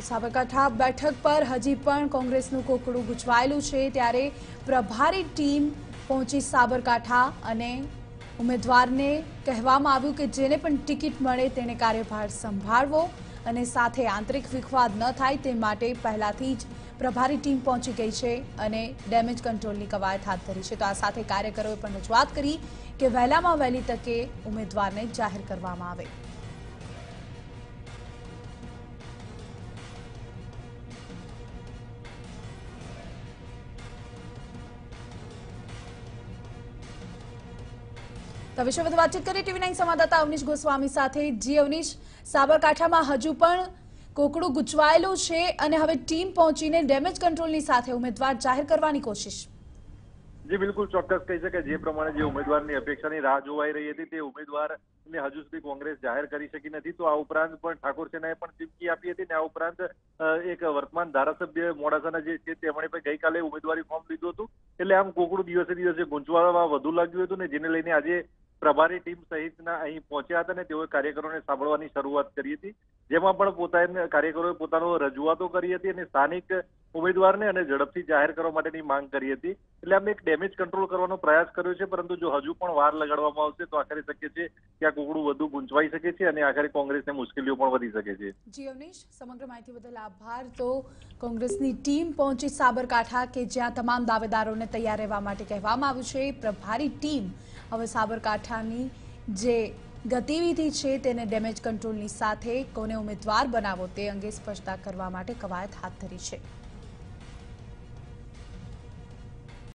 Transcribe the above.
સાબરકાંઠા બેઠક પર હજી પણ કોંગ્રેસનું કોકડું ગૂંચવાયેલું છે ત્યારે પ્રભારી ટીમ પહોંચી સાબરકાંઠા અને ઉમેદવારને કહેવામાં આવ્યું કે જેને પણ ટિકિટ મળે તેણે કાર્યભાર સંભાળવો અને સાથે આંતરિક વિખવાદ ન થાય તે માટે પહેલાથી જ પ્રભારી ટીમ પહોંચી ગઈ છે અને ડેમેજ કંટ્રોલની કવાયત હાથ ધરી છે। તો આ સાથે કાર્યકરોએ પણ રજૂઆત કરી કે વહેલામાં વહેલી તકે ઉમેદવારને જાહેર કરવામાં આવે। તો વિશે વધુ વાતચીત કરી TV9 સંવાદદાતા અવનીશ ગોસ્વામી સાથે। જી અવનીશ, સાબરકાંઠામાં હજુ પણ કોકડું ગૂંચવાયેલું છે અને હવે ટીમ પહોંચીને ડેમેજ કંટ્રોલની સાથે ઉમેદવાર જાહેર કરવાની કોશિશ। જી બિલકુલ ચોક્કસ કહી શકાય। જે પ્રમાણે જે ઉમેદવારની અપેક્ષાની રાહ જોવાઈ રહી હતી તે ઉમેદવારને હજુ સુધી કોંગ્રેસ જાહેર કરી શકી નથી। તો આ ઉપરાંત પણ ઠાકોર સેનાએ પણ ચીમકી આપી હતી અને આ ઉપરાંત એક વર્તમાન ધારાસભ્ય મોડાસાના જે છે તેમણે પણ ગઈકાલે ઉમેદવારી ફોર્મ લીધું હતું। એટલે આમ કોકડું દિવસે દિવસે ગૂંચવાવા વધુ લાગ્યું હતું ને જેને લઈને આજે પ્રભારી ટીમ સહિતના અહીં પહોંચ્યા હતા અને તેઓએ કાર્યકરોને સાંભળવાની શરૂઆત કરી હતી, જેમાં પણ પોતાના કાર્યકરોએ પોતાનો રજૂઆતો કરી હતી અને સ્થાનિક ઉમેદવારને અને ઝડપથી જાહેર કરવા માટેની માંગ કરી હતી। એટલે અમે એક ડેમેજ કંટ્રોલ કરવાનો પ્રયાસ કર્યો છે, પરંતુ જો હજુ પણ વાર લગાડવામાં આવશે તો આખરે શક્ય છે કે આ કોકડું વધુ ગૂંચવાઈ શકે છે અને આખરે કોંગ્રેસને મુશ્કેલીઓ પણ વધી શકે છે। જી અવનીશ, સમગ્ર માહિતી બદલ આભાર। તો કોંગ્રેસની ટીમ પહોંચી સાબરકાંઠા કે જ્યાં તમામ દાવેદારોને તૈયાર રહેવા માટે કહેવામાં આવ્યું છે। પ્રભારી ટીમ હવે સાબરકાંઠાની જે ગતિવિધિ છે તેને ડેમેજ કંટ્રોલની સાથે કોને ઉમેદવાર બનાવો તે અંગે સ્પષ્ટતા કરવા માટે કવાયત હાથ ધરી છે।